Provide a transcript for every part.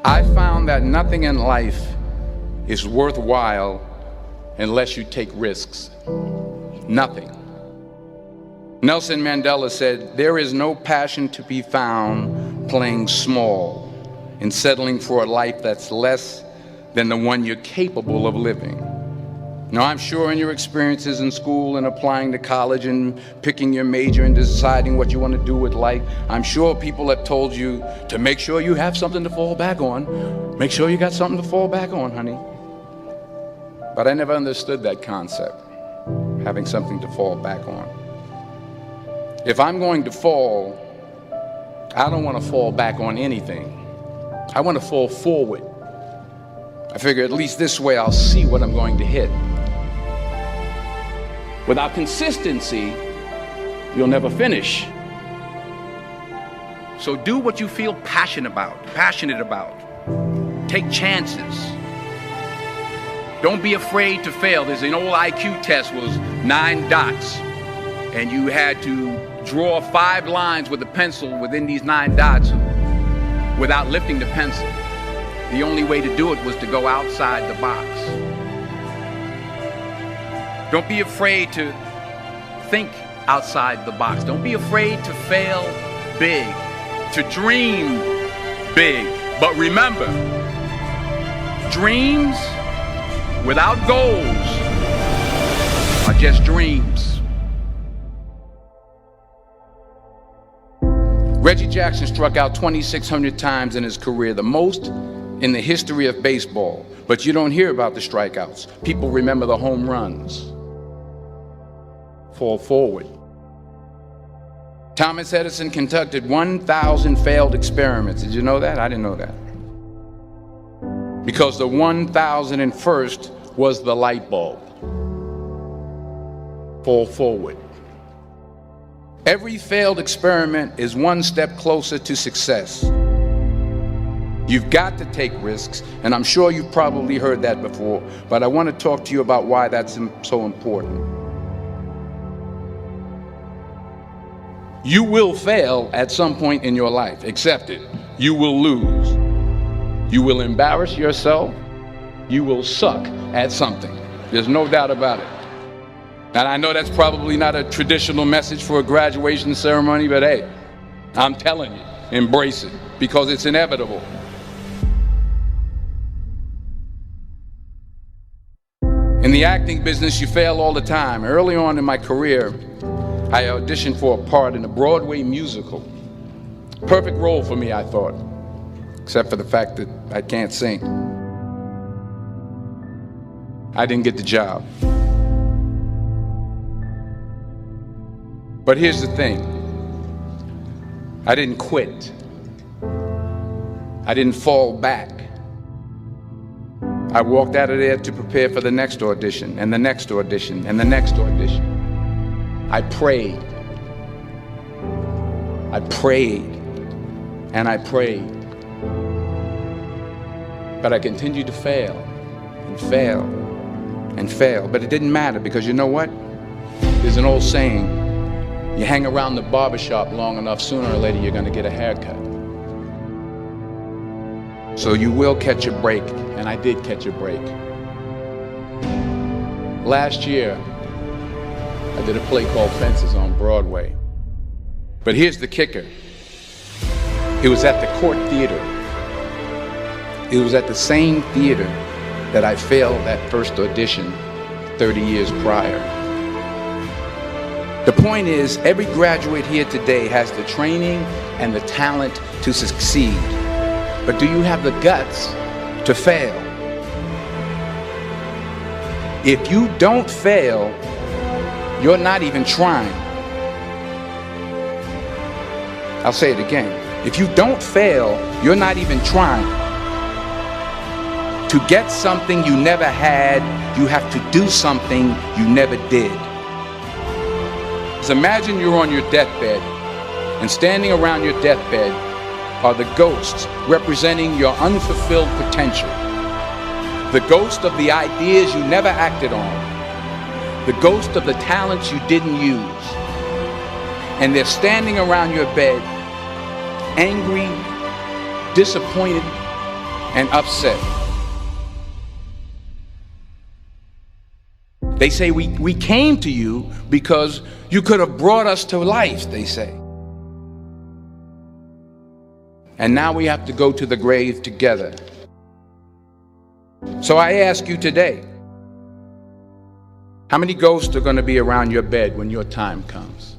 I found that nothing in life is worthwhile unless you take risks. Nothing. Nelson Mandela said, "There is no passion to be found playing small and settling for a life that's less than the one you're capable of living." Now, I'm sure in your experiences in school and applying to college and picking your major and deciding what you want to do with life, I'm sure people have told you to make sure you have something to fall back on. Make sure you got something to fall back on, honey. But I never understood that concept, having something to fall back on. If I'm going to fall, I don't want to fall back on anything. I want to fall forward. I figure at least this way I'll see what I'm going to hit. Without consistency, you'll never finish. So do what you feel passionate about. Take chances. Don't be afraid to fail. There's an old IQ test, was 9 dots, and you had to draw 5 lines with a pencil within these 9 dots without lifting the pencil. The only way to do it was to go outside the box. Don't be afraid to think outside the box. Don't be afraid to fail big, to dream big. But remember, dreams without goals are just dreams. Reggie Jackson struck out 2,600 times in his career, the most in the history of baseball. But you don't hear about the strikeouts. People remember the home runs. Fall forward. Thomas Edison conducted 1,000 failed experiments. Did you know that? I didn't know that. Because the 1,001st was the light bulb. Fall forward. Every failed experiment is one step closer to success. You've got to take risks, and I'm sure you've probably heard that before, but I want to talk to you about why that's so important. You will fail at some point in your life. Accept it. You will lose. You will embarrass yourself. You will suck at something. There's no doubt about it. And I know that's probably not a traditional message for a graduation ceremony, but hey, I'm telling you, embrace it, because it's inevitable. In the acting business, you fail all the time. Early on in my career, I auditioned for a part in a Broadway musical. Perfect role for me, I thought, except for the fact that I can't sing. I didn't get the job. But here's the thing. I didn't quit. I didn't fall back. I walked out of there to prepare for the next audition, and the next audition, and the next audition. I prayed. I prayed. And I prayed. But I continued to fail, and fail, and fail. But it didn't matter, because you know what? There's an old saying, you hang around the barbershop long enough, sooner or later you're going to get a haircut. So you will catch a break, and I did catch a break. Last year, I did a play called Fences on Broadway. But here's the kicker. It was at the Court Theater. It was at the same theater that I failed that first audition 30 years prior. The point is, every graduate here today has the training and the talent to succeed. But do you have the guts to fail? If you don't fail, you're not even trying. I'll say it again. If you don't fail, you're not even trying. To get something you never had, you have to do something you never did. So imagine you're on your deathbed, and standing around your deathbed are the ghosts representing your unfulfilled potential. The ghost of the ideas you never acted on. The ghost of the talents you didn't use. And they're standing around your bed, angry, disappointed, and upset. They say we came to you because you could have brought us to life, they say. And now we have to go to the grave together. So I ask you today, how many ghosts are going to be around your bed when your time comes?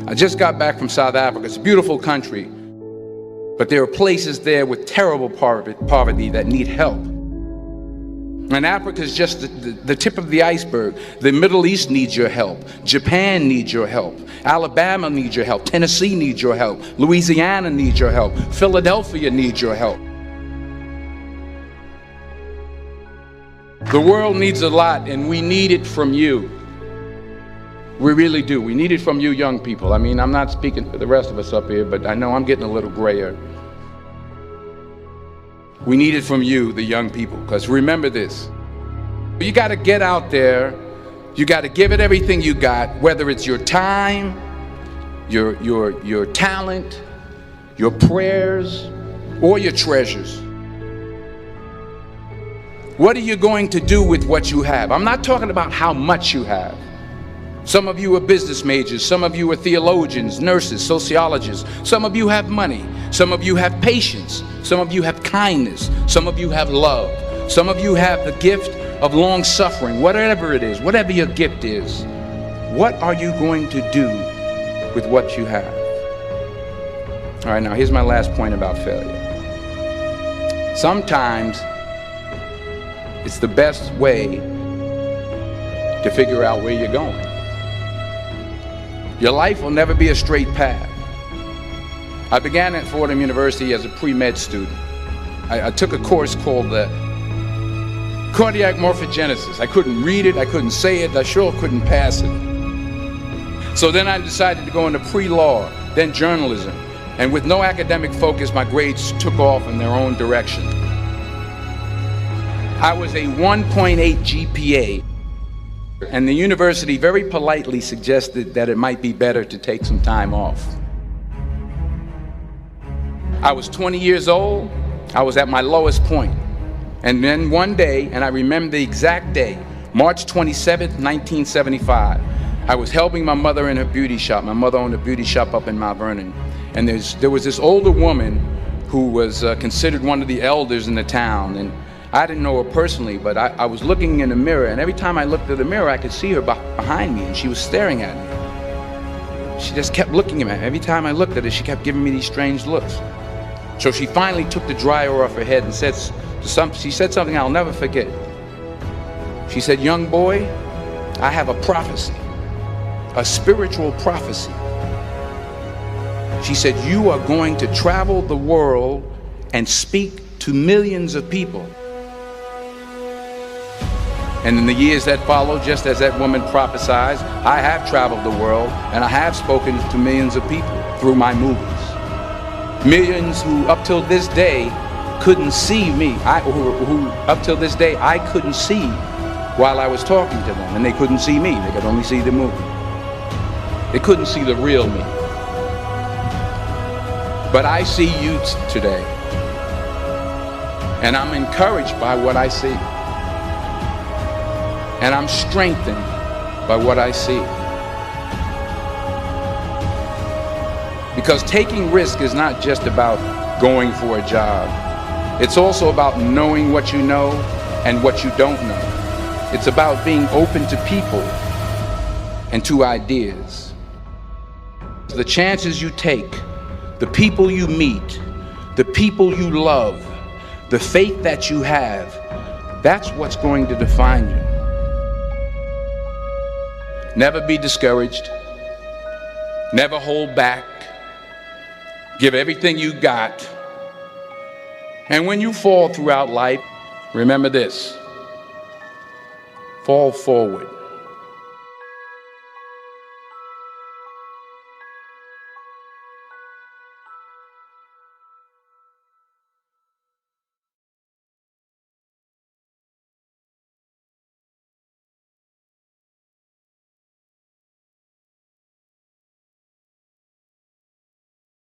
I just got back from South Africa. It's a beautiful country, but there are places there with terrible poverty that need help. And Africa is just the tip of the iceberg. The Middle East needs your help. Japan needs your help. Alabama needs your help. Tennessee needs your help. Louisiana needs your help. Philadelphia needs your help. The world needs a lot, and we need it from you. We really do. We need it from you young people. I mean, I'm not speaking for the rest of us up here, but I know I'm getting a little grayer. We need it from you, the young people, because remember this. You got to get out there. You got to give it everything you got, whether it's your time, your talent, your prayers, or your treasures. What are you going to do with what you have? I'm not talking about how much you have. Some of you are business majors, some of you are theologians, nurses, sociologists, some of you have money, some of you have patience, some of you have kindness, some of you have love, some of you have the gift of long suffering. Whatever it is, whatever your gift is, what are you going to do with what you have? All right, now here's my last point about failure. Sometimes it's the best way to figure out where you're going. Your life will never be a straight path. I began at Fordham University as a pre-med student. I took a course called cardiac morphogenesis. I couldn't read it, I couldn't say it, I sure couldn't pass it. So then I decided to go into pre-law, then journalism. And with no academic focus, my grades took off in their own direction. I was a 1.8 GPA. And the university very politely suggested that it might be better to take some time off. I was 20 years old. I was at my lowest point. And then one day, and I remember the exact day, March 27th, 1975, I was helping my mother in her beauty shop. My mother owned a beauty shop up in Mount Vernon. And there was this older woman who was considered one of the elders in the town. And I didn't know her personally, but I was looking in the mirror, and every time I looked at the mirror, I could see her behind me, and she was staring at me. She just kept looking at me. Every time I looked at her, she kept giving me these strange looks. So she finally took the dryer off her head and she said something I'll never forget. She said, "Young boy, I have a prophecy, a spiritual prophecy." She said, "You are going to travel the world and speak to millions of people." And in the years that followed, just as that woman prophesied, I have traveled the world and I have spoken to millions of people through my movies. Millions who up till this day couldn't see me, who up till this day I couldn't see while I was talking to them, and they couldn't see me, they could only see the movie. They couldn't see the real me. But I see you today, and I'm encouraged by what I see. And I'm strengthened by what I see. Because taking risk is not just about going for a job. It's also about knowing what you know and what you don't know. It's about being open to people and to ideas. The chances you take, the people you meet, the people you love, the faith that you have, that's what's going to define you. Never be discouraged. Never hold back. Give everything you got. And when you fall throughout life, remember this: fall forward.